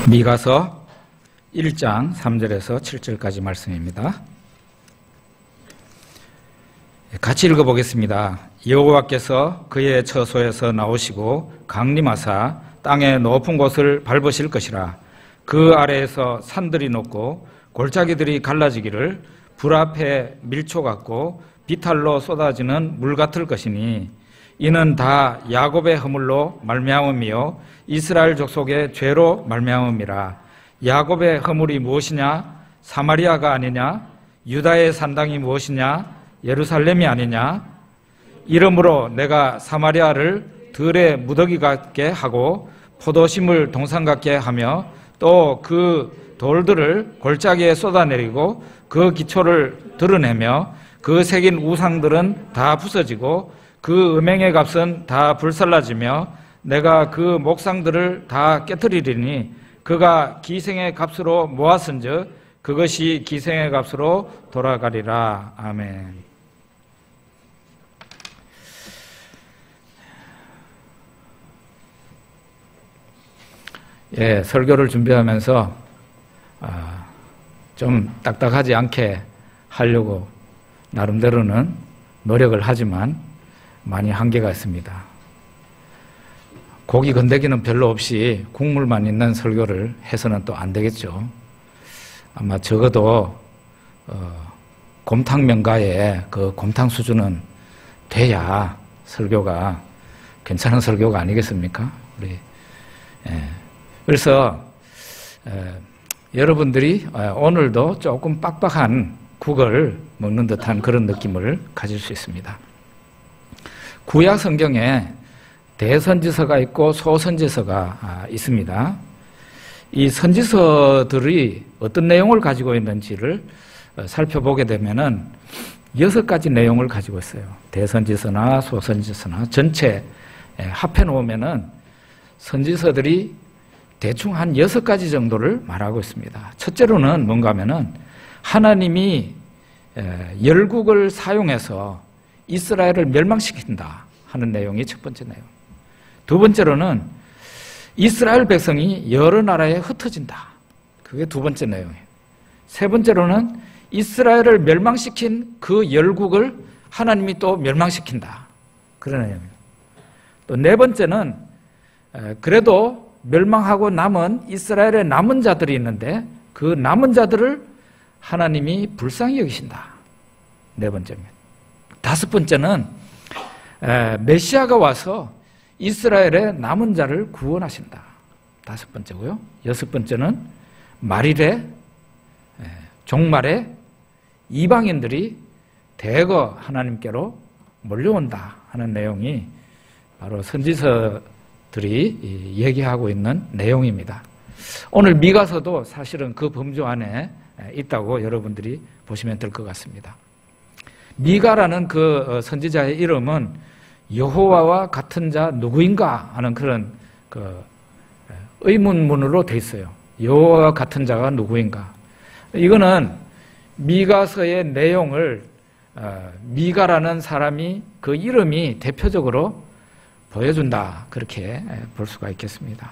미가서 1장 3절에서 7절까지 말씀입니다. 같이 읽어보겠습니다. 여호와께서 그의 처소에서 나오시고 강림하사 땅의 높은 곳을 밟으실 것이라. 그 아래에서 산들이 높고 골짜기들이 갈라지기를 불 앞에 밀초 같고 비탈로 쏟아지는 물 같을 것이니 이는 다 야곱의 허물로 말미암음이요 이스라엘 족속의 죄로 말미암음이라. 야곱의 허물이 무엇이냐? 사마리아가 아니냐? 유다의 산당이 무엇이냐? 예루살렘이 아니냐? 이러므로 내가 사마리아를 들의 무더기 같게 하고 포도심을 동산 같게 하며 또 그 돌들을 골짜기에 쏟아내리고 그 기초를 드러내며 그 새긴 우상들은 다 부서지고 그 음행의 값은 다 불살라지며 내가 그 목상들을 다 깨뜨리리니 그가 기생의 값으로 모았은즉 그것이 기생의 값으로 돌아가리라. 아멘. 예, 설교를 준비하면서 좀 딱딱하지 않게 하려고 나름대로는 노력을 하지만 많이 한계가 있습니다. 고기 건더기는 별로 없이 국물만 있는 설교를 해서는 또 안 되겠죠. 아마 적어도 곰탕 명가의 그 곰탕 수준은 돼야 설교가 괜찮은 설교가 아니겠습니까? 우리 그래서 여러분들이 오늘도 조금 빡빡한 국을 먹는 듯한 그런 느낌을 가질 수 있습니다. 구약 성경에 대선지서가 있고 소선지서가 있습니다. 이 선지서들이 어떤 내용을 가지고 있는지를 살펴보게 되면은 6가지 내용을 가지고 있어요. 대선지서나 소선지서나 전체 합해 놓으면은 선지서들이 대충 한 6가지 정도를 말하고 있습니다. 첫째로는 뭔가 하면은 하나님이 열국을 사용해서 이스라엘을 멸망시킨다 하는 내용이 첫 번째 내용. 두 번째로는 이스라엘 백성이 여러 나라에 흩어진다. 그게 두 번째 내용이에요. 세 번째로는 이스라엘을 멸망시킨 그 열국을 하나님이 또 멸망시킨다. 그런 내용이에요. 또 네 번째는 그래도 멸망하고 남은 이스라엘의 남은 자들이 있는데 그 남은 자들을 하나님이 불쌍히 여기신다. 네 번째입니다. 다섯 번째는 메시아가 와서 이스라엘의 남은 자를 구원하신다. 다섯 번째고요. 여섯 번째는 말일에 종말에 이방인들이 대거 하나님께로 몰려온다 하는 내용이 바로 선지서들이 얘기하고 있는 내용입니다. 오늘 미가서도 사실은 그 범주 안에 있다고 여러분들이 보시면 될 것 같습니다. 미가라는 그 선지자의 이름은 여호와와 같은 자 누구인가 하는 그런 그 의문문으로 돼 있어요. 여호와와 같은 자가 누구인가? 이거는 미가서의 내용을 미가라는 사람이 그 이름이 대표적으로 보여준다. 그렇게 볼 수가 있겠습니다.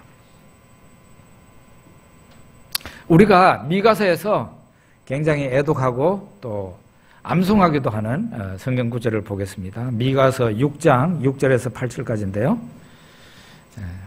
우리가 미가서에서 굉장히 애독하고 또 암송하기도 하는 성경 구절을 보겠습니다. 미가서 6장 6절에서 8절까지인데요.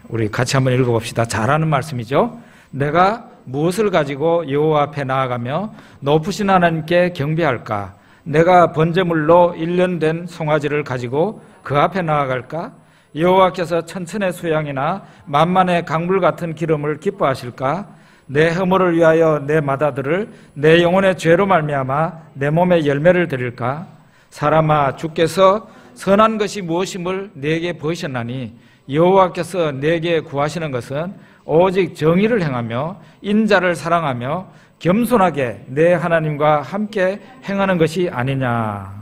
우리 같이 한번 읽어봅시다. 잘하는 말씀이죠. 내가 무엇을 가지고 여호와 앞에 나아가며 높으신 하나님께 경배할까? 내가 번제물로 1년 된 송아지를 가지고 그 앞에 나아갈까? 여호와께서 천천의 수양이나 만만의 강물 같은 기름을 기뻐하실까? 내 허물을 위하여 내 맏아들을 내 영혼의 죄로 말미암아 내 몸에 열매를 드릴까? 사람아, 주께서 선한 것이 무엇임을 내게 보이셨나니 여호와께서 내게 구하시는 것은 오직 정의를 행하며 인자를 사랑하며 겸손하게 내 하나님과 함께 행하는 것이 아니냐.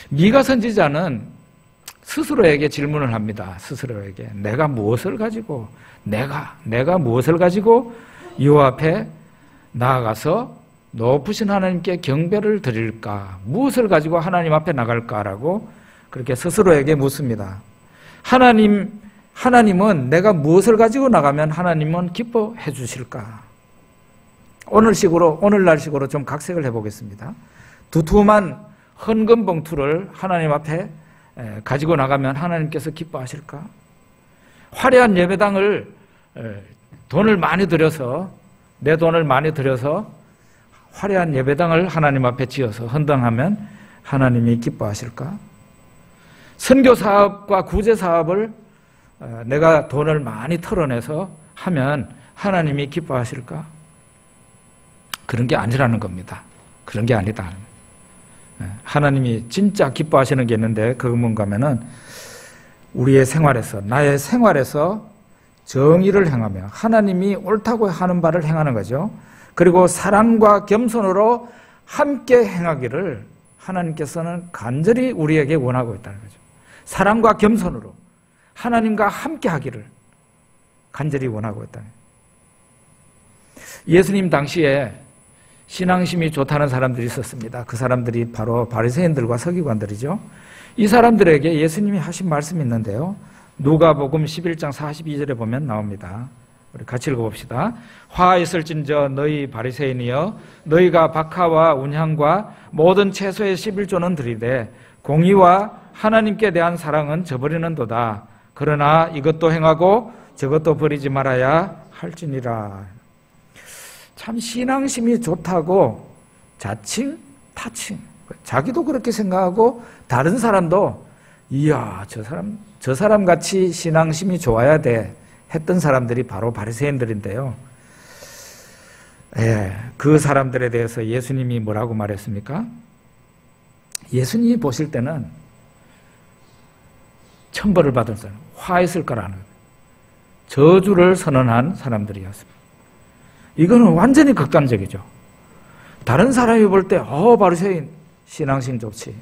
미가 선지자는 스스로에게 질문을 합니다. 스스로에게 내가 무엇을 가지고 내가 무엇을 가지고 여호와 앞에 나아가서 높으신 하나님께 경배를 드릴까? 무엇을 가지고 하나님 앞에 나갈까라고 그렇게 스스로에게 묻습니다. 하나님은 내가 무엇을 가지고 나가면 하나님은 기뻐해 주실까? 오늘날식으로 좀 각색을 해보겠습니다. 두툼한 헌금 봉투를 하나님 앞에 가지고 나가면 하나님께서 기뻐하실까? 화려한 예배당을 돈을 많이 들여서 내 돈을 많이 들여서 화려한 예배당을 하나님 앞에 지어서 헌당하면 하나님이 기뻐하실까? 선교 사업과 구제 사업을 내가 돈을 많이 털어내서 하면 하나님이 기뻐하실까? 그런 게 아니라는 겁니다. 그런 게 아니다. 하나님이 진짜 기뻐하시는 게 있는데 그건 뭔가 하면은 우리의 생활에서, 나의 생활에서 정의를 행하며 하나님이 옳다고 하는 바를 행하는 거죠. 그리고 사랑과 겸손으로 함께 행하기를 하나님께서는 간절히 우리에게 원하고 있다는 거죠. 사랑과 겸손으로 하나님과 함께 하기를 간절히 원하고 있다는 거죠. 예수님 당시에 신앙심이 좋다는 사람들이 있었습니다. 그 사람들이 바로 바리새인들과 서기관들이죠. 이 사람들에게 예수님이 하신 말씀이 있는데요. 누가복음 11장 42절에 보면 나옵니다. 우리 같이 읽어봅시다. 화 있을진저 너희 바리새인이여 너희가 박하와 운향과 모든 채소의 11조는 드리되 공의와 하나님께 대한 사랑은 저버리는도다. 그러나 이것도 행하고 저것도 버리지 말아야 할지니라. 참 신앙심이 좋다고 자칭 타칭, 자기도 그렇게 생각하고 다른 사람도 이야 저 사람 같이 신앙심이 좋아야 돼 했던 사람들이 바로 바리새인들인데요. 그 사람들에 대해서 예수님이 뭐라고 말했습니까? 예수님이 보실 때는 천벌을 받은 사람, 화 있을 거라는 저주를 선언한 사람들이었습니다. 이거는 완전히 극단적이죠. 다른 사람이 볼 때 바리새인 신앙심 좋지.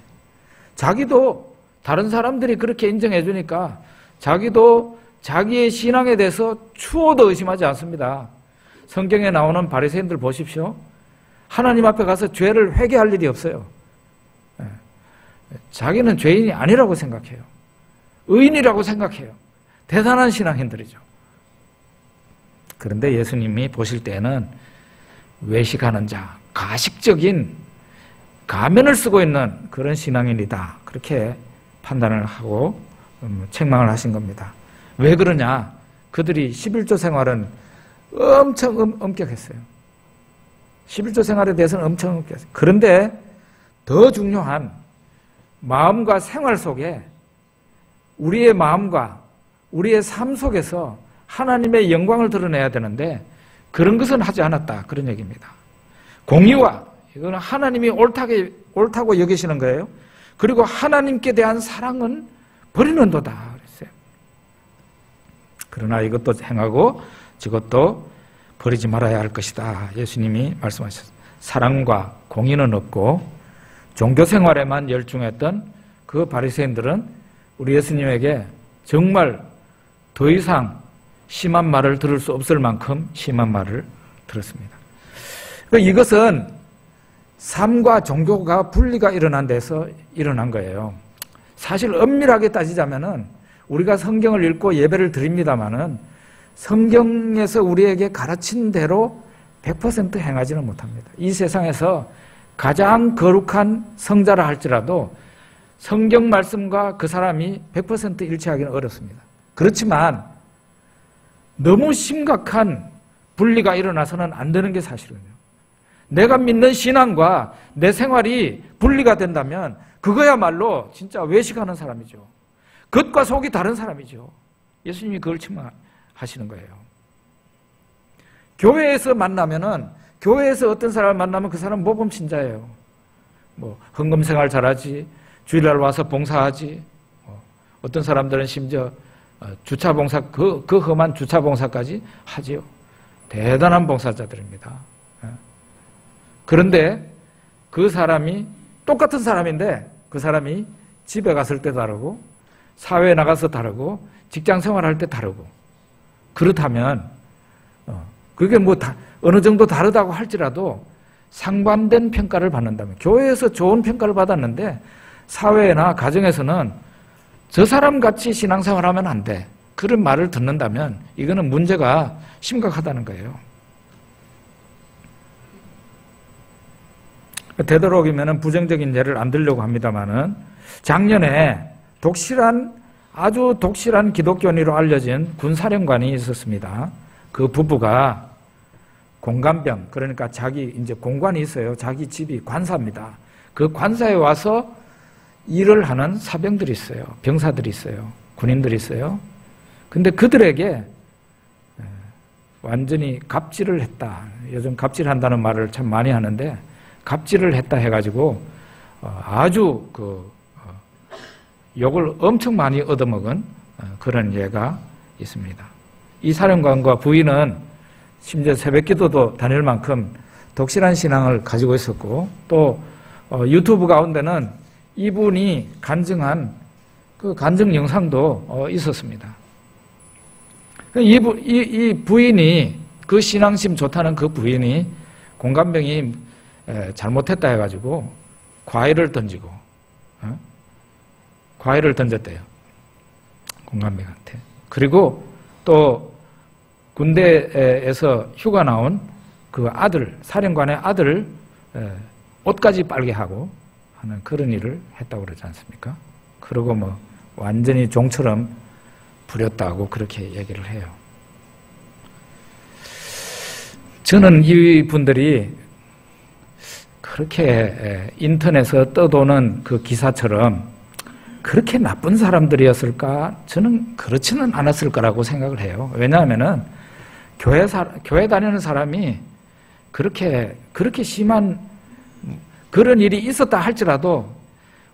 자기도 다른 사람들이 그렇게 인정해 주니까 자기도 자기의 신앙에 대해서 추호도 의심하지 않습니다. 성경에 나오는 바리새인들 보십시오. 하나님 앞에 가서 죄를 회개할 일이 없어요. 자기는 죄인이 아니라고 생각해요. 의인이라고 생각해요. 대단한 신앙인들이죠. 그런데 예수님이 보실 때는 외식하는 자, 가식적인 가면을 쓰고 있는 그런 신앙인이다. 그렇게 판단을 하고 책망을 하신 겁니다. 왜 그러냐? 그들이 11조 생활은 엄청 엄격했어요. 11조 생활에 대해서는 엄청 엄격했어요. 그런데 더 중요한 마음과 생활 속에 우리의 마음과 우리의 삶 속에서 하나님의 영광을 드러내야 되는데 그런 것은 하지 않았다. 그런 얘기입니다. 공의와 이거는 하나님이 옳다고 여기시는 거예요. 그리고 하나님께 대한 사랑은 버리는도다 그랬어요. 그러나 이것도 행하고 저것도 버리지 말아야 할 것이다. 예수님이 말씀하셨어요. 사랑과 공의는 없고 종교 생활에만 열중했던 그 바리새인들은 우리 예수님에게 정말 더 이상 심한 말을 들을 수 없을 만큼 심한 말을 들었습니다. 이것은 삶과 종교가 분리가 일어난 데서 일어난 거예요. 사실 엄밀하게 따지자면은 우리가 성경을 읽고 예배를 드립니다마는 성경에서 우리에게 가르친 대로 100% 행하지는 못합니다. 이 세상에서 가장 거룩한 성자라 할지라도 성경 말씀과 그 사람이 100% 일치하기는 어렵습니다. 그렇지만 너무 심각한 분리가 일어나서는 안 되는 게 사실이에요. 내가 믿는 신앙과 내 생활이 분리가 된다면 그거야말로 진짜 외식하는 사람이죠. 겉과 속이 다른 사람이죠. 예수님이 그걸 책망하시는 거예요. 교회에서 만나면은 교회에서 어떤 사람을 만나면 그 사람 모범 신자예요. 헌금 생활 잘하지, 주일날 와서 봉사하지. 어떤 사람들은 심지어 주차 봉사, 그 험한 주차 봉사까지 하지요. 대단한 봉사자들입니다. 그런데 그 사람이 똑같은 사람인데 그 사람이 집에 갔을 때 다르고 사회에 나가서 다르고 직장 생활할 때 다르고 그렇다면 그게 어느 정도 다르다고 할지라도 상반된 평가를 받는다면 교회에서 좋은 평가를 받았는데 사회나 가정에서는 저 사람 같이 신앙생활하면 안 돼. 그런 말을 듣는다면 이거는 문제가 심각하다는 거예요. 되도록이면 부정적인 예를 안 들려고 합니다만은 작년에 아주 독실한 기독교인으로 알려진 군사령관이 있었습니다. 그 부부가 공관병, 그러니까 이제 공관이 있어요. 자기 집이 관사입니다. 그 관사에 와서 일을 하는 사병들이 있어요. 병사들이 있어요. 군인들이 있어요. 근데 그들에게 완전히 갑질을 했다. 요즘 갑질한다는 말을 참 많이 하는데 갑질을 했다 해가지고 아주 욕을 엄청 많이 얻어먹은 그런 예가 있습니다. 이 사령관과 부인은 심지어 새벽기도도 다닐 만큼 독실한 신앙을 가지고 있었고 또 유튜브 가운데는 이분이 간증한 그 간증 영상도 있었습니다. 이 부인이 그 신앙심 좋다는 그 부인이 공관병이 잘못했다 해가지고 과일을 던지고 과일을 던졌대요. 공관병한테. 그리고 또 군대에서 휴가 나온 그 아들, 사령관의 아들 옷까지 빨게 하고 하는 그런 일을 했다고 그러지 않습니까? 그리고 뭐 완전히 종처럼 부렸다고 그렇게 얘기를 해요. 저는 이 분들이 그렇게 인터넷에 떠도는 그 기사처럼 그렇게 나쁜 사람들이었을까? 저는 그렇지는 않았을 거라고 생각을 해요. 왜냐하면은 교회 다니는 사람이 그렇게 심한 그런 일이 있었다 할지라도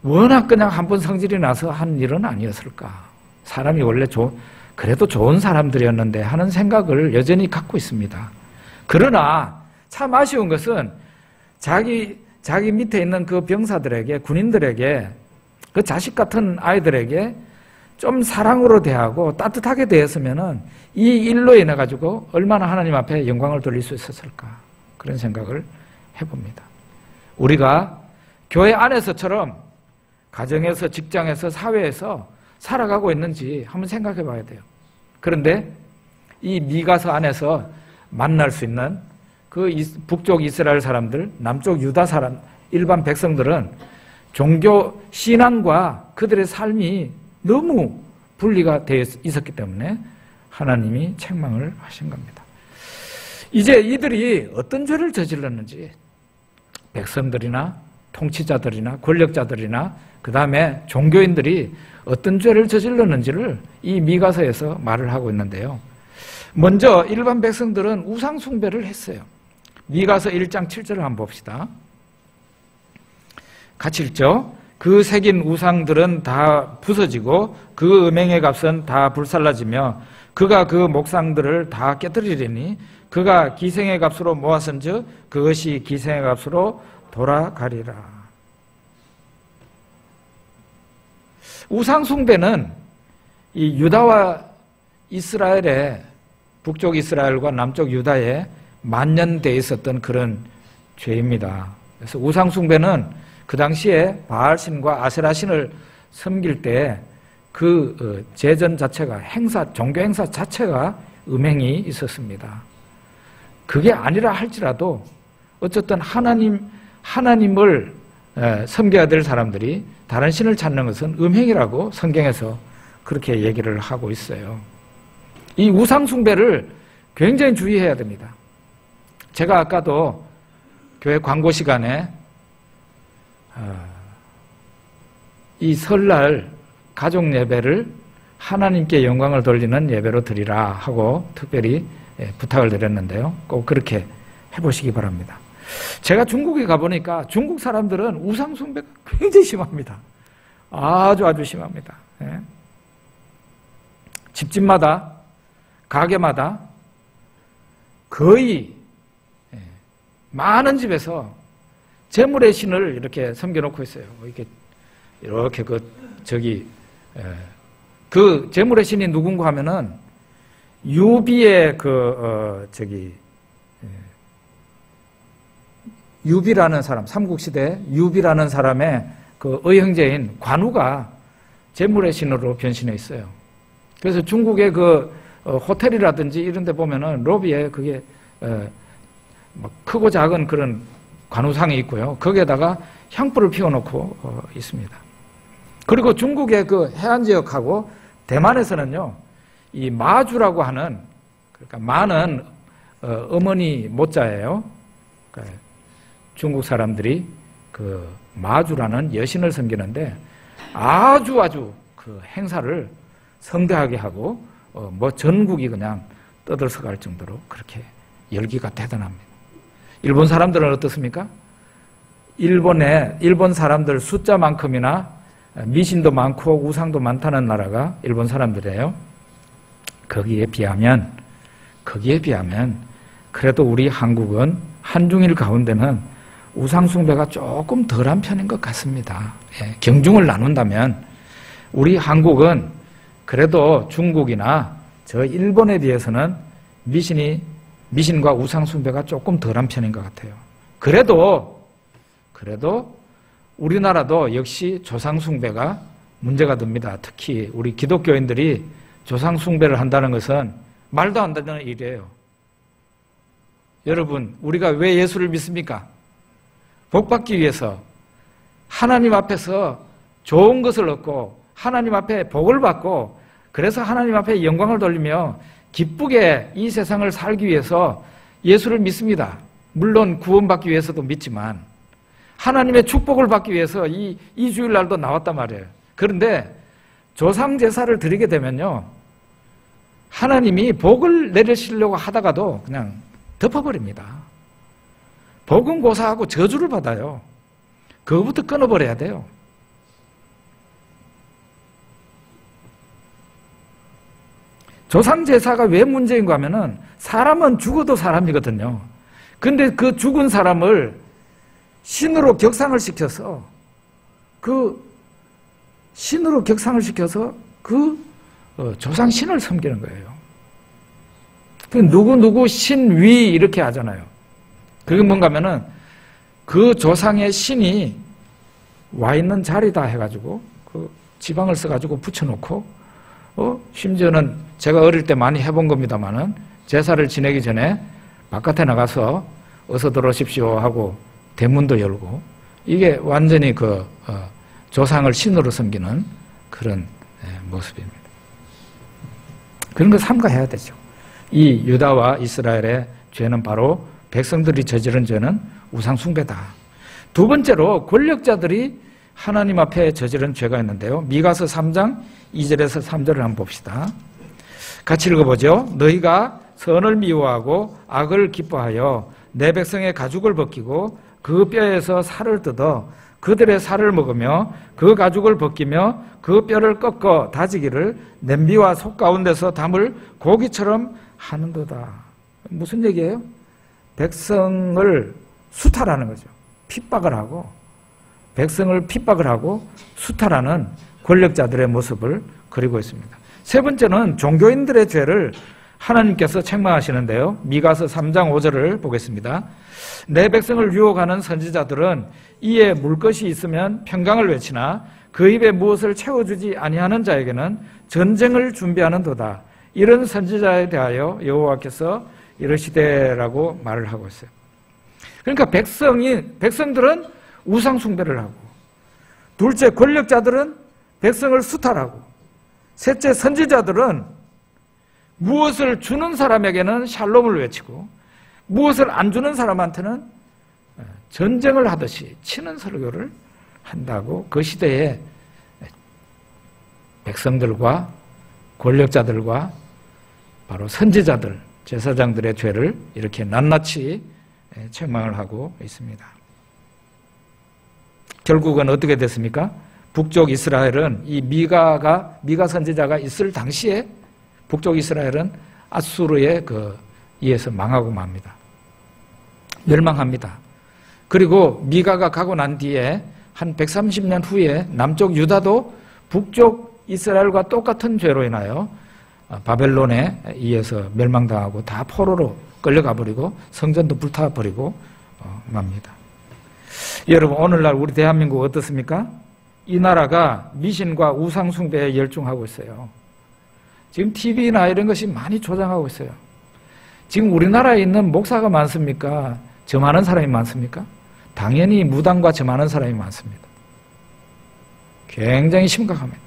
워낙 그냥 한번 성질이 나서 한 일은 아니었을까. 사람이 원래 그래도 좋은 사람들이었는데 하는 생각을 여전히 갖고 있습니다. 그러나 참 아쉬운 것은 자기 밑에 있는 그 병사들에게, 군인들에게, 그 자식 같은 아이들에게 좀 사랑으로 대하고 따뜻하게 대했으면은 이 일로 인해 가지고 얼마나 하나님 앞에 영광을 돌릴 수 있었을까. 그런 생각을 해봅니다. 우리가 교회 안에서처럼 가정에서, 직장에서, 사회에서 살아가고 있는지 한번 생각해 봐야 돼요. 그런데 이 미가서 안에서 만날 수 있는 그 북쪽 이스라엘 사람들, 남쪽 유다 사람, 일반 백성들은 종교 신앙과 그들의 삶이 너무 분리가 되어 있었기 때문에 하나님이 책망을 하신 겁니다. 이제 이들이 어떤 죄를 저질렀는지 백성들이나 통치자들이나 권력자들이나 그 다음에 종교인들이 어떤 죄를 저질렀는지를 이 미가서에서 말을 하고 있는데요. 먼저 일반 백성들은 우상 숭배를 했어요. 미가서 1장 7절을 한번 봅시다. 같이 읽죠. 그 새긴 우상들은 다 부서지고 그 음행의 값은 다 불살라지며 그가 그 목상들을 다 깨뜨리리니 그가 기생의 값으로 모았은즉 그것이 기생의 값으로 돌아가리라. 우상 숭배는 이 유다와 이스라엘의 북쪽 이스라엘과 남쪽 유다에 만연되어 있었던 그런 죄입니다. 그래서 우상 숭배는 그 당시에 바알신과 아세라신을 섬길 때 그 제전 자체가 종교 행사 자체가 음행이 있었습니다. 그게 아니라 할지라도 어쨌든 하나님을 섬겨야 될 사람들이 다른 신을 찾는 것은 음행이라고 성경에서 그렇게 얘기를 하고 있어요. 이 우상 숭배를 굉장히 주의해야 됩니다. 제가 아까도 교회 광고 시간에 이 설날 가족 예배를 하나님께 영광을 돌리는 예배로 드리라 하고 특별히 부탁을 드렸는데요. 꼭 그렇게 해보시기 바랍니다. 제가 중국에 가보니까 중국 사람들은 우상 숭배가 굉장히 심합니다. 아주 심합니다. 집집마다 가게마다 거의 많은 집에서 재물의 신을 이렇게 섬겨놓고 있어요. 이렇게 그 재물의 신이 누군가 하면은 유비의 유비라는 사람, 삼국시대 유비라는 사람의 그 의형제인 관우가 재물의 신으로 변신해 있어요. 그래서 중국의 그 호텔이라든지 이런 데 보면은 로비에 그게 크고 작은 그런 관우상이 있고요. 거기에다가 향불을 피워놓고 있습니다. 그리고 중국의 그 해안 지역하고 대만에서는요, 이 마주라고 하는, 그러니까 마는 어머니 모자예요. 그러니까 중국 사람들이 그 마주라는 여신을 섬기는데 아주 그 행사를 성대하게 하고 뭐 전국이 그냥 떠들썩할 정도로 그렇게 열기가 대단합니다. 일본 사람들은 어떻습니까? 일본 사람들 숫자만큼이나 미신도 많고 우상도 많다는 나라가 일본 사람들이에요. 거기에 비하면 그래도 우리 한국은 한중일 가운데는 우상 숭배가 조금 덜한 편인 것 같습니다. 예, 경중을 나눈다면 우리 한국은 그래도 중국이나 저 일본에 비해서는 미신과 우상 숭배가 조금 덜한 편인 것 같아요. 그래도 우리나라도 역시 조상 숭배가 문제가 됩니다. 특히 우리 기독교인들이 조상 숭배를 한다는 것은 말도 안 되는 일이에요. 여러분, 우리가 왜 예수를 믿습니까? 복받기 위해서, 하나님 앞에서 좋은 것을 얻고 하나님 앞에 복을 받고, 그래서 하나님 앞에 영광을 돌리며 기쁘게 이 세상을 살기 위해서 예수를 믿습니다. 물론 구원받기 위해서도 믿지만 하나님의 축복을 받기 위해서 이 주일날도 나왔단 말이에요. 그런데 조상 제사를 드리게 되면요, 하나님이 복을 내리시려고 하다가도 그냥 덮어버립니다. 복은 고사하고 저주를 받아요. 그거부터 끊어버려야 돼요. 조상 제사가 왜 문제인가 하면은 사람은 죽어도 사람이거든요. 근데 그 죽은 사람을 신으로 격상을 시켜서 그 조상신을 섬기는 거예요. 누구 신위 이렇게 하잖아요. 그게 뭔가 하면은 그 조상의 신이 와 있는 자리다 해가지고 그 지방을 써가지고 붙여놓고 심지어는 제가 어릴 때 많이 해본 겁니다만은 제사를 지내기 전에 바깥에 나가서 어서 들어오십시오 하고 대문도 열고, 이게 완전히 그 조상을 신으로 섬기는 그런 모습입니다. 그런 거 삼가해야 되죠. 이 유다와 이스라엘의 죄는 바로 백성들이 저지른 죄는 우상 숭배다. 두 번째로 권력자들이 하나님 앞에 저지른 죄가 있는데요. 미가서 3장 2절에서 3절을 한번 봅시다. 같이 읽어보죠. 너희가 선을 미워하고 악을 기뻐하여 내 백성의 가죽을 벗기고 그 뼈에서 살을 뜯어 그들의 살을 먹으며 그 가죽을 벗기며 그 뼈를 꺾어 다지기를 냄비와 속 가운데서 담을 고기처럼 하는도다. 무슨 얘기예요? 백성을 수탈하는 거죠. 핍박을 하고, 백성을 핍박을 하고 수탈하는 권력자들의 모습을 그리고 있습니다. 세 번째는 종교인들의 죄를 하나님께서 책망하시는데요. 미가서 3장 5절을 보겠습니다. 내 백성을 유혹하는 선지자들은 이에 물 것이 있으면 평강을 외치나 그 입에 무엇을 채워주지 아니하는 자에게는 전쟁을 준비하는도다. 이런 선지자에 대하여 여호와께서 이러시되라고 말을 하고 있어요. 그러니까 백성들은 우상 숭배를 하고, 둘째 권력자들은 백성을 수탈하고, 셋째 선지자들은 무엇을 주는 사람에게는 샬롬을 외치고 무엇을 안 주는 사람한테는 전쟁을 하듯이 치는 설교를 한다고 그 시대에 백성들과 권력자들과 바로 선지자들, 제사장들의 죄를 이렇게 낱낱이 책망을 하고 있습니다. 결국은 어떻게 됐습니까? 북쪽 이스라엘은 이 미가 선지자가 있을 당시에 북쪽 이스라엘은 아수르에 의해서 망하고 맙니다. 멸망합니다. 그리고 미가가 가고 난 뒤에 한 130년 후에 남쪽 유다도 북쪽 이스라엘과 똑같은 죄로 인하여 바벨론에 의해서 멸망당하고 다 포로로 끌려가 버리고 성전도 불타버리고 맙니다. 여러분, 오늘날 우리 대한민국 어떻습니까? 이 나라가 미신과 우상 숭배에 열중하고 있어요. 지금 TV나 이런 것이 많이 조장하고 있어요. 지금 우리나라에 있는 목사가 많습니까? 점하는 사람이 많습니까? 당연히 무당과 점하는 사람이 많습니다. 굉장히 심각합니다.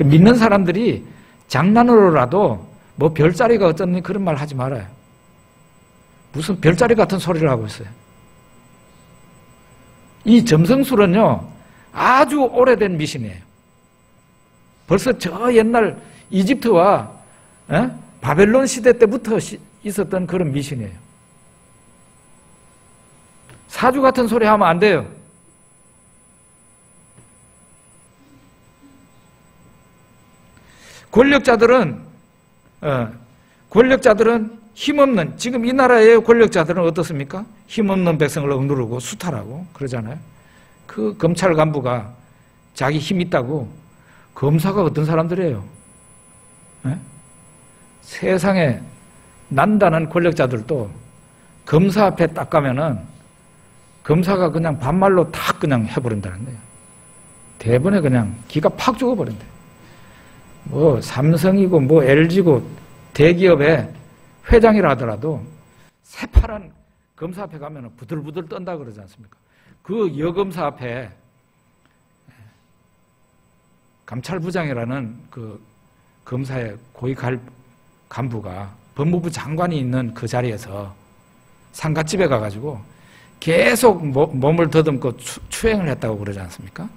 믿는 사람들이 장난으로라도 뭐 별자리가 어쩌니 그런 말 하지 말아요. 무슨 별자리 같은 소리를 하고 있어요. 이 점성술은요, 아주 오래된 미신이에요. 벌써 저 옛날 이집트와 바벨론 시대 때부터 있었던 그런 미신이에요. 사주 같은 소리 하면 안 돼요. 권력자들은 힘없는, 지금 이 나라의 권력자들은 어떻습니까? 힘없는 백성을 억누르고 수탈하고 그러잖아요. 그 검찰 간부가 자기 힘 있다고, 검사가 어떤 사람들이에요? 세상에 난다는 권력자들도 검사 앞에 딱 가면은 검사가 그냥 반말로 다 그냥 해버린다는 거예요. 대번에 그냥 기가 팍 죽어버린대. 뭐 삼성이고 뭐 LG고 대기업의 회장이라 하더라도 새파란 검사 앞에 가면 부들부들 떤다 그러지 않습니까? 그 여검사 앞에 감찰부장이라는 그 검사의 고위 간부가 법무부 장관이 있는 그 자리에서 상갓집에 가가지고 계속 몸을 더듬고 추행을 했다고 그러지 않습니까?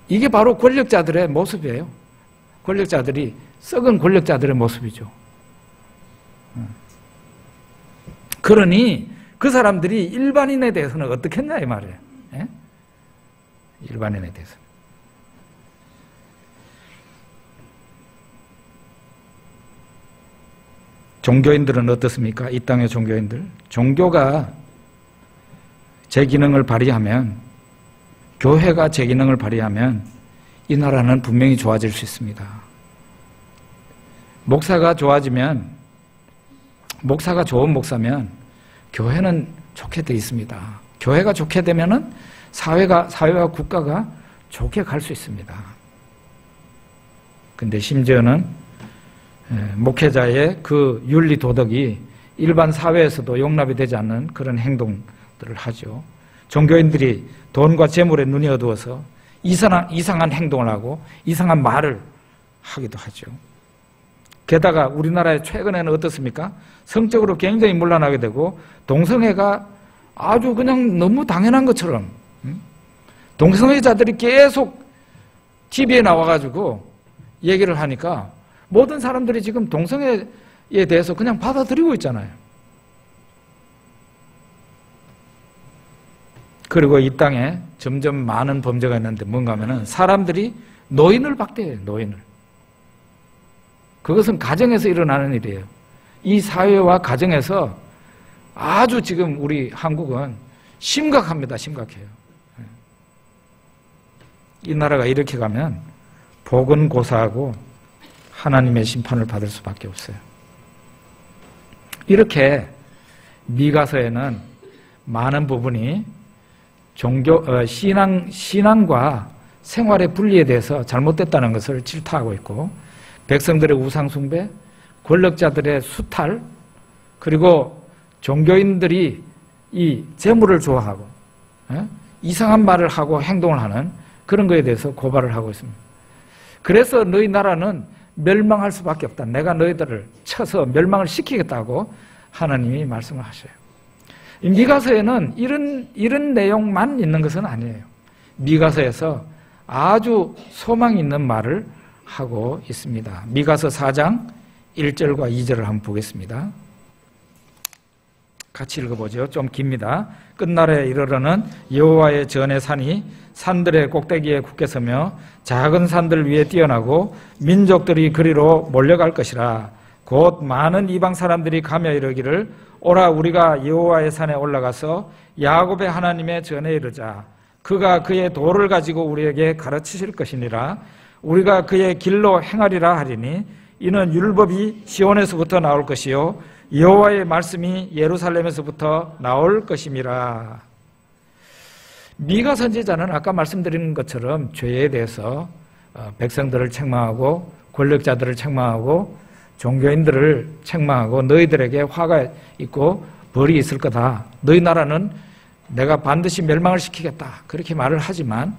이게 바로 권력자들의 모습이에요. 권력자들이, 썩은 권력자들의 모습이죠. 그러니 그 사람들이 일반인에 대해서는 어떻게 했냐 이 말이에요. 예? 일반인에 대해서는. 종교인들은 어떻습니까? 이 땅의 종교인들. 종교가 제 기능을 발휘하면, 교회가 제 기능을 발휘하면 이 나라는 분명히 좋아질 수 있습니다. 목사가 좋아지면, 목사가 좋은 목사면 교회는 좋게 돼 있습니다. 교회가 좋게 되면은 사회와 국가가 좋게 갈 수 있습니다. 근데 심지어는 목회자의 그 윤리 도덕이 일반 사회에서도 용납이 되지 않는 그런 행동들을 하죠. 종교인들이 돈과 재물에 눈이 어두워서 이상한 행동을 하고 이상한 말을 하기도 하죠. 게다가 우리나라에 최근에는 어떻습니까? 성적으로 굉장히 문란하게 되고 동성애가 아주 그냥 너무 당연한 것처럼, 동성애자들이 계속 TV에 나와가지고 얘기를 하니까 모든 사람들이 지금 동성애에 대해서 그냥 받아들이고 있잖아요. 그리고 이 땅에 점점 많은 범죄가 있는데 뭔가 하면은 사람들이 노인을 박대해요, 노인을. 그것은 가정에서 일어나는 일이에요. 이 사회와 가정에서 아주 지금 우리 한국은 심각합니다, 심각해요. 이 나라가 이렇게 가면 복은 고사하고 하나님의 심판을 받을 수밖에 없어요. 이렇게 미가서에는 많은 부분이 신앙과 생활의 분리에 대해서 잘못됐다는 것을 질타하고 있고, 백성들의 우상숭배, 권력자들의 수탈, 그리고 종교인들이 이 재물을 좋아하고 이상한 말을 하고 행동을 하는 그런 거에 대해서 고발을 하고 있습니다. 그래서 너희 나라는 멸망할 수밖에 없다. 내가 너희들을 쳐서 멸망을 시키겠다고 하나님이 말씀을 하셔요. 미가서에는 이런 내용만 있는 것은 아니에요. 미가서에서 아주 소망 있는 말을 하고 있습니다. 미가서 4장 1절과 2절을 한번 보겠습니다. 같이 읽어보죠. 좀 깁니다. 끝날에 이르러는 여호와의 전의 산이 산들의 꼭대기에 굳게 서며 작은 산들 위에 뛰어나고 민족들이 그리로 몰려갈 것이라. 곧 많은 이방 사람들이 가며 이르기를 오라 우리가 여호와의 산에 올라가서 야곱의 하나님의 전에 이르자. 그가 그의 도를 가지고 우리에게 가르치실 것이니라. 우리가 그의 길로 행하리라 하리니 이는 율법이 시온에서부터 나올 것이요 여호와의 말씀이 예루살렘에서부터 나올 것임이라. 미가 선지자는 아까 말씀드린 것처럼 죄에 대해서 백성들을 책망하고 권력자들을 책망하고 종교인들을 책망하고 너희들에게 화가 있고 벌이 있을 거다. 너희 나라는 내가 반드시 멸망을 시키겠다. 그렇게 말을 하지만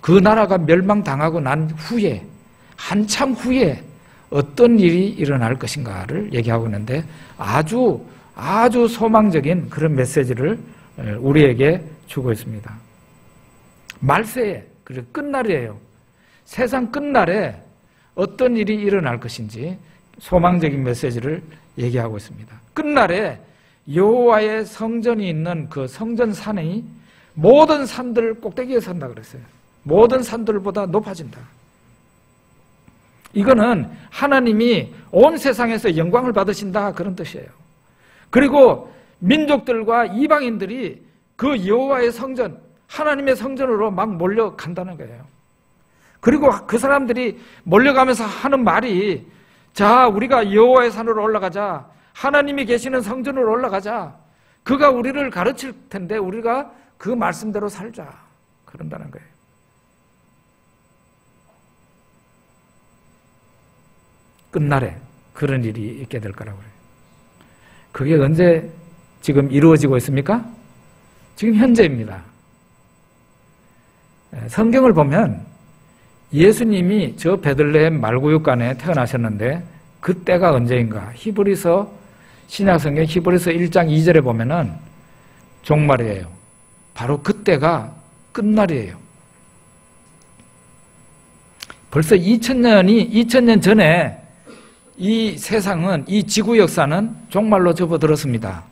그 나라가 멸망당하고 난 후에 한참 후에 어떤 일이 일어날 것인가를 얘기하고 있는데 아주 소망적인 그런 메시지를 우리에게 주고 있습니다. 말세에, 그리고 끝날이에요. 세상 끝날에 어떤 일이 일어날 것인지 소망적인 메시지를 얘기하고 있습니다. 끝날에 여호와의 성전이 있는 그 성전산이 모든 산들 꼭대기에 선다 그랬어요. 모든 산들보다 높아진다. 이거는 하나님이 온 세상에서 영광을 받으신다 그런 뜻이에요. 그리고 민족들과 이방인들이 그 여호와의 성전, 하나님의 성전으로 막 몰려간다는 거예요. 그리고 그 사람들이 몰려가면서 하는 말이 자, 우리가 여호와의 산으로 올라가자. 하나님이 계시는 성전으로 올라가자. 그가 우리를 가르칠 텐데 우리가 그 말씀대로 살자. 그런다는 거예요. 끝날에 그런 일이 있게 될 거라고 그래요. 그게 언제 지금 이루어지고 있습니까? 지금 현재입니다. 성경을 보면 예수님이 저 베들레헴 말구육간에 태어나셨는데 그때가 언제인가? 히브리서 신약성경 히브리서 1장 2절에 보면은 종말이에요. 바로 그때가 끝날이에요. 벌써 2000년 전에 이 세상은, 이 지구 역사는 종말로 접어들었습니다.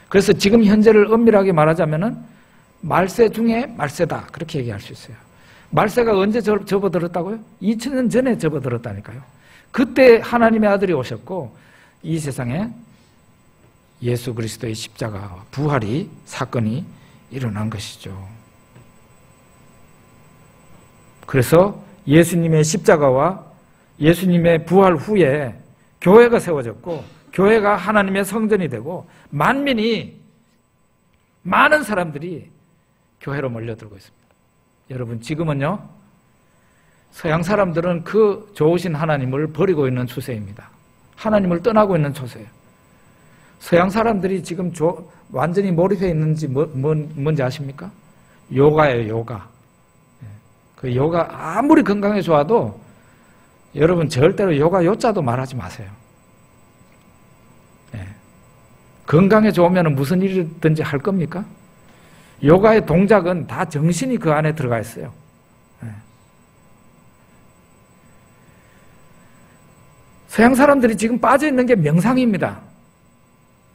그래서 지금 현재를 엄밀하게 말하자면은 말세 중에 말세다. 그렇게 얘기할 수 있어요. 말세가 언제 접어들었다고요? 2000년 전에 접어들었다니까요. 그때 하나님의 아들이 오셨고 이 세상에 예수 그리스도의 십자가와 부활이 사건이 일어난 것이죠. 그래서 예수님의 십자가와 예수님의 부활 후에 교회가 세워졌고 교회가 하나님의 성전이 되고 만민이, 많은 사람들이 교회로 몰려들고 있습니다. 여러분, 지금은요, 서양 사람들은 그 좋으신 하나님을 버리고 있는 추세입니다. 하나님을 떠나고 있는 추세예요. 서양 사람들이 지금 완전히 몰입해 있는지 뭔지 아십니까? 요가예요, 요가. 그 요가 아무리 건강에 좋아도 여러분 절대로 요가 요자도 말하지 마세요. 건강에 좋으면 무슨 일이든지 할 겁니까? 요가의 동작은 다 정신이 그 안에 들어가 있어요. 서양 사람들이 지금 빠져 있는 게 명상입니다.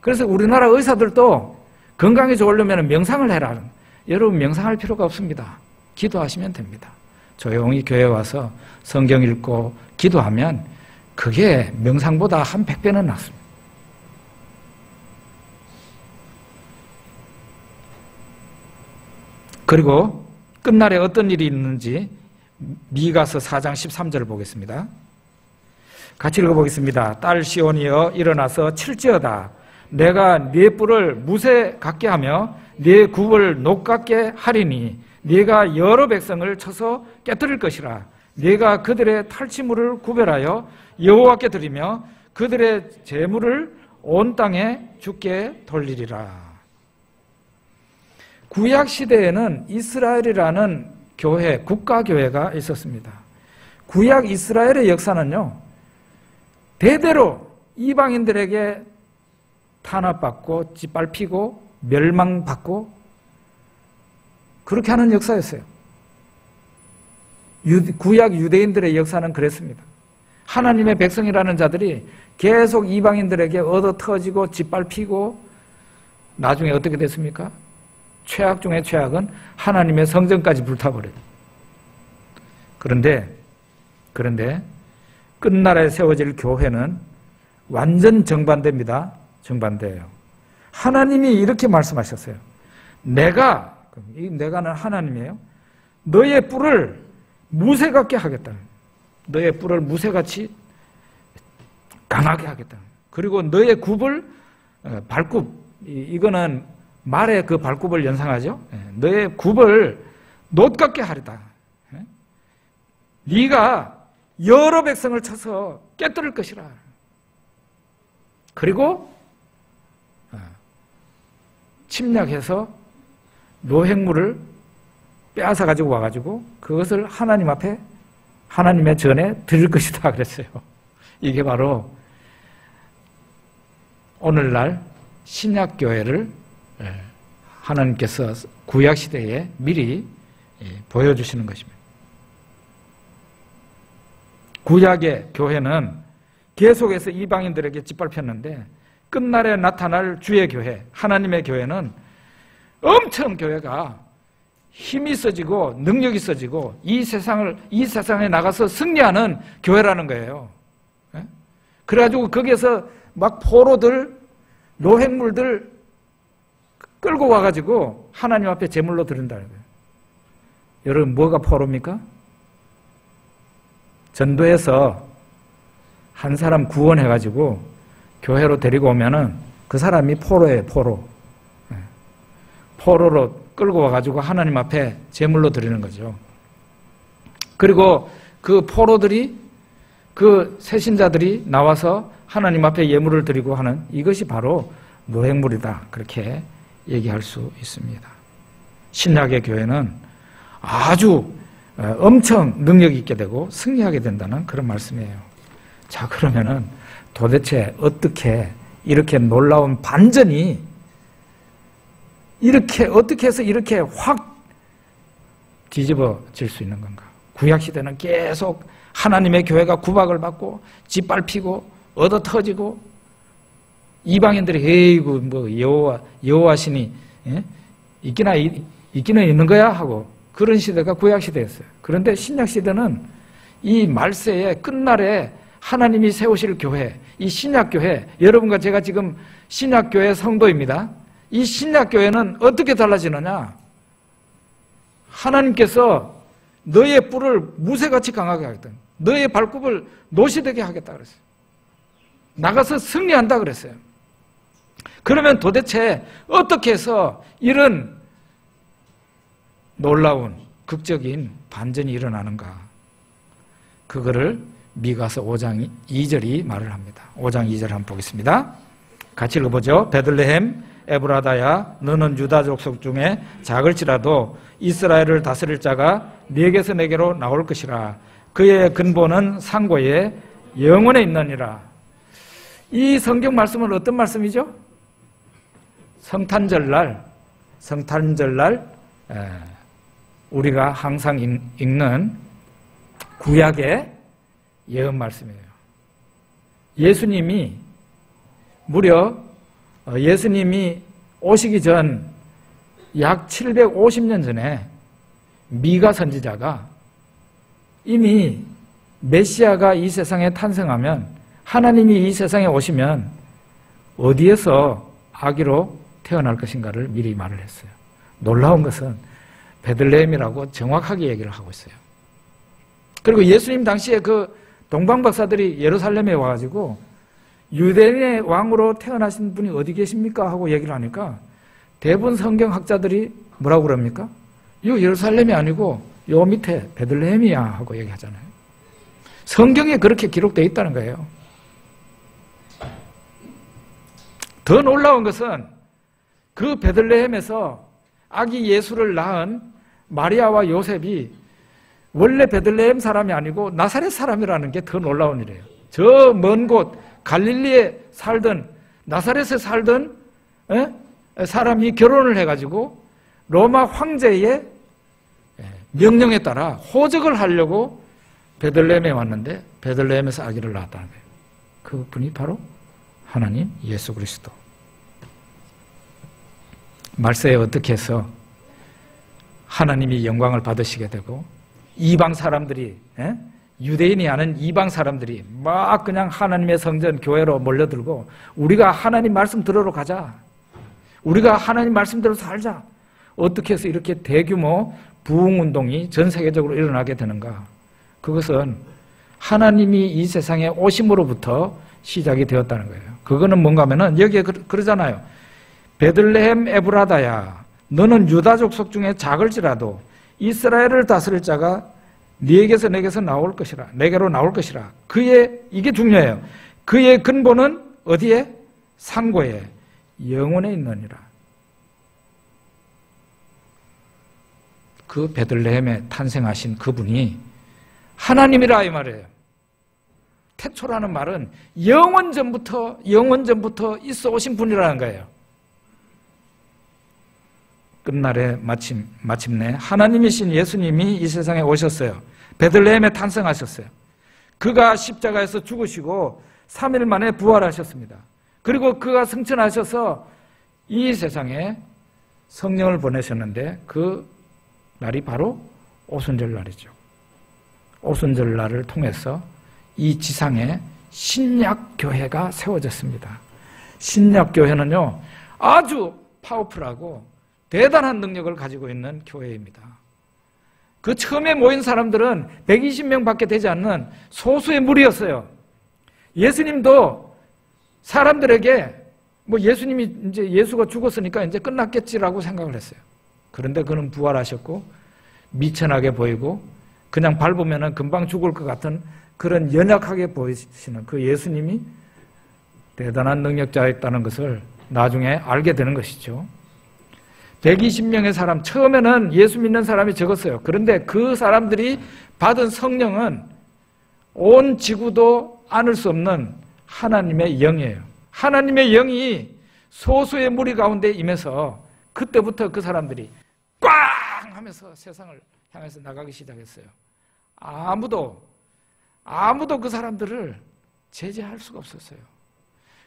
그래서 우리나라 의사들도 건강에 좋으려면 명상을 해라. 여러분, 명상할 필요가 없습니다. 기도하시면 됩니다. 조용히 교회 와서 성경 읽고 기도하면 그게 명상보다 한 100배는 낫습니다. 그리고 끝날에 어떤 일이 있는지 미가서 4장 13절을 보겠습니다. 같이 읽어보겠습니다. 딸 시온이여 일어나서 칠지어다. 내가 네 뿔을 무쇠 같게 하며 네 굽을 녹 같게 하리니 네가 여러 백성을 쳐서 깨뜨릴 것이라. 네가 그들의 탈취물을 구별하여 여호와께 드리며 그들의 재물을 온 땅에 주께 돌리리라. 구약 시대에는 이스라엘이라는 교회, 국가교회가 있었습니다. 구약 이스라엘의 역사는요, 대대로 이방인들에게 탄압받고 짓밟히고 멸망받고 그렇게 하는 역사였어요. 구약 유대인들의 역사는 그랬습니다. 하나님의 백성이라는 자들이 계속 이방인들에게 얻어 터지고 짓밟히고 나중에 어떻게 됐습니까? 최악 중에 최악은 하나님의 성전까지 불타버려요. 그런데 끝날에 세워질 교회는 완전 정반대입니다. 정반대예요. 하나님이 이렇게 말씀하셨어요. 이 내가는 하나님이에요. 너의 뿔을 무쇠 같게 하겠다. 너의 뿔을 무쇠같이 강하게 하겠다. 그리고 너의 굽을 발굽, 이거는 말의 그 발굽을 연상하죠. 너의 굽을 놋 같게 하리다. 네가 여러 백성을 쳐서 깨뜨릴 것이라. 그리고 침략해서 노획물을 빼앗아 가지고 와가지고 그것을 하나님 앞에 하나님의 전에 드릴 것이다 그랬어요. 이게 바로 오늘날 신약교회를 하나님께서 구약시대에 미리 보여주시는 것입니다. 구약의 교회는 계속해서 이방인들에게 짓밟혔는데 끝날에 나타날 주의 교회, 하나님의 교회는 엄청 교회가 힘이 있어지고 능력이 있어지고 이 세상에 나가서 승리하는 교회라는 거예요. 그래가지고 거기에서 막 포로들, 노획물들 끌고 와가지고 하나님 앞에 제물로 드린다는 거예요. 여러분, 뭐가 포로입니까? 전도해서 한 사람 구원해가지고 교회로 데리고 오면은 그 사람이 포로예요, 포로. 포로로 끌고 와가지고 하나님 앞에 제물로 드리는 거죠. 그리고 그 포로들이, 그 새신자들이 나와서 하나님 앞에 예물을 드리고 하는 이것이 바로 노획물이다. 그렇게 얘기할 수 있습니다. 신약의 교회는 아주 엄청 능력이 있게 되고 승리하게 된다는 그런 말씀이에요. 자, 그러면은 도대체 어떻게 이렇게 놀라운 반전이 어떻게 해서 이렇게 확 뒤집어질 수 있는 건가? 구약시대는 계속 하나님의 교회가 구박을 받고 짓밟히고 얻어 터지고 이방인들이 에이구 뭐 여호와 신이 있기는 있는 거야 하고 그런 시대가 구약시대였어요. 그런데 신약시대는 이 말세의 끝날에 하나님이 세우실 교회, 이 신약교회, 여러분과 제가 지금 신약교회 성도입니다. 이 신약교회는 어떻게 달라지느냐? 하나님께서 너의 뿔을 무쇠같이 강하게 하겠다. 너의 발굽을 노시되게 하겠다 그랬어요. 나가서 승리한다 그랬어요. 그러면 도대체 어떻게 해서 이런 놀라운 극적인 반전이 일어나는가? 그거를 미가서 5장 2절이 말을 합니다. 5장 2절 한번 보겠습니다. 같이 읽어보죠. 베들레헴 에브라다야, 너는 유다 족속 중에 작을지라도 이스라엘을 다스릴 자가 네게서 내게로 나올 것이라. 그의 근본은 상고에 영원에 있느니라. 이 성경 말씀은 어떤 말씀이죠? 성탄절날 우리가 항상 읽는 구약의 예언 말씀이에요. 예수님이 오시기 전 약 750년 전에 미가 선지자가 이미 메시아가 이 세상에 탄생하면, 하나님이 이 세상에 오시면 어디에서 아기로 태어날 것인가를 미리 말을 했어요. 놀라운 것은 베들레헴이라고 정확하게 얘기를 하고 있어요. 그리고 예수님 당시에 그 동방박사들이 예루살렘에 와가지고 유대인의 왕으로 태어나신 분이 어디 계십니까? 하고 얘기를 하니까 대부분 성경학자들이 뭐라고 그럽니까? 이거 예루살렘이 아니고 요 밑에 베들레헴이야 하고 얘기하잖아요. 성경에 그렇게 기록되어 있다는 거예요. 더 놀라운 것은 그 베들레헴에서 아기 예수를 낳은 마리아와 요셉이 원래 베들레헴 사람이 아니고 나사렛 사람이라는 게 더 놀라운 일이에요. 저 먼 곳 갈릴리에 살던, 나사렛에 살던 사람이 결혼을 해가지고 로마 황제의 명령에 따라 호적을 하려고 베들레헴에 왔는데 베들레헴에서 아기를 낳았다는 거예요. 그분이 바로 하나님 예수 그리스도. 말세에 어떻게 해서 하나님이 영광을 받으시게 되고 이방 사람들이, 유대인이 아닌 이방 사람들이 막 그냥 하나님의 성전 교회로 몰려들고 우리가 하나님 말씀 들으러 가자, 우리가 하나님 말씀대로 살자. 어떻게 해서 이렇게 대규모 부흥운동이 전 세계적으로 일어나게 되는가? 그것은 하나님이 이 세상에 오심으로부터 시작이 되었다는 거예요. 그거는 뭔가 하면은 여기에 그러잖아요. 베들레헴 에브라다야, 너는 유다 족속 중에 작을지라도 이스라엘을 다스릴 자가 네게서 내게서 나올 것이라. 내게로 나올 것이라. 이게 중요해요. 그의 근본은 어디에? 상고에, 영혼에 있느니라. 그 베들레헴에 탄생하신 그분이 하나님이라 이 말이에요. 태초라는 말은 영원 전부터 있어 오신 분이라는 거예요. 끝날에 마침내 하나님이신 예수님이 이 세상에 오셨어요. 베들레헴에 탄생하셨어요. 그가 십자가에서 죽으시고 3일 만에 부활하셨습니다. 그리고 그가 승천하셔서 이 세상에 성령을 보내셨는데 그 날이 바로 오순절 날이죠. 오순절 날을 통해서 이 지상에 신약교회가 세워졌습니다. 신약교회는요, 아주 파워풀하고 대단한 능력을 가지고 있는 교회입니다. 그 처음에 모인 사람들은 120명 밖에 되지 않는 소수의 무리였어요. 예수님도 사람들에게 예수님이 이제 예수가 죽었으니까 이제 끝났겠지라고 생각을 했어요. 그런데 그는 부활하셨고 미천하게 보이고 그냥 밟으면 금방 죽을 것 같은 그런 연약하게 보이시는 그 예수님이 대단한 능력자였다는 것을 나중에 알게 되는 것이죠. 120명의 사람, 처음에는 예수 믿는 사람이 적었어요. 그런데 그 사람들이 받은 성령은 온 지구도 안을 수 없는 하나님의 영이에요. 하나님의 영이 소수의 무리 가운데 임해서 그때부터 그 사람들이 꽝 하면서 세상을 향해서 나가기 시작했어요. 아무도 그 사람들을 제재할 수가 없었어요.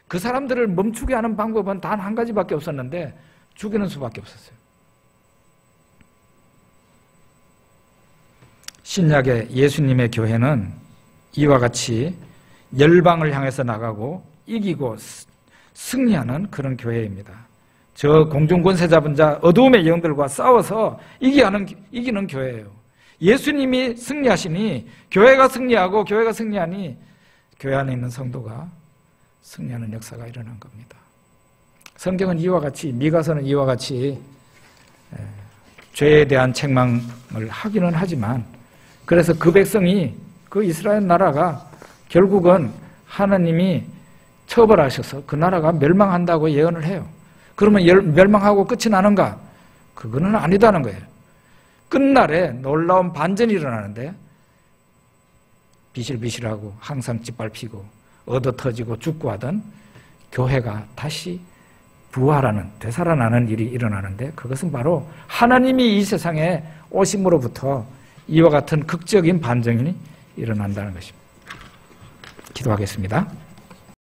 그 사람들을 멈추게 하는 방법은 단 한 가지밖에 없었는데 죽이는 수밖에 없었어요. 신약의 예수님의 교회는 이와 같이 열방을 향해서 나가고 이기고 승리하는 그런 교회입니다. 저 공중권세 잡은 자 어두움의 영들과 싸워서 이기는 교회예요. 예수님이 승리하시니 교회가 승리하고 교회가 승리하니 교회 안에 있는 성도가 승리하는 역사가 일어난 겁니다. 성경은 이와 같이, 미가서는 이와 같이 죄에 대한 책망을 하기는 하지만 그래서 그 백성이, 그 이스라엘 나라가 결국은 하나님이 처벌하셔서 그 나라가 멸망한다고 예언을 해요. 그러면 멸망하고 끝이 나는가? 그거는 아니다는 거예요. 끝날에 놀라운 반전이 일어나는데 비실비실하고 항상 짓밟히고 얻어터지고 죽고 하던 교회가 다시 부활하는, 되살아나는 일이 일어나는데 그것은 바로 하나님이 이 세상에 오심으로부터 이와 같은 극적인 반전이 일어난다는 것입니다. 기도하겠습니다.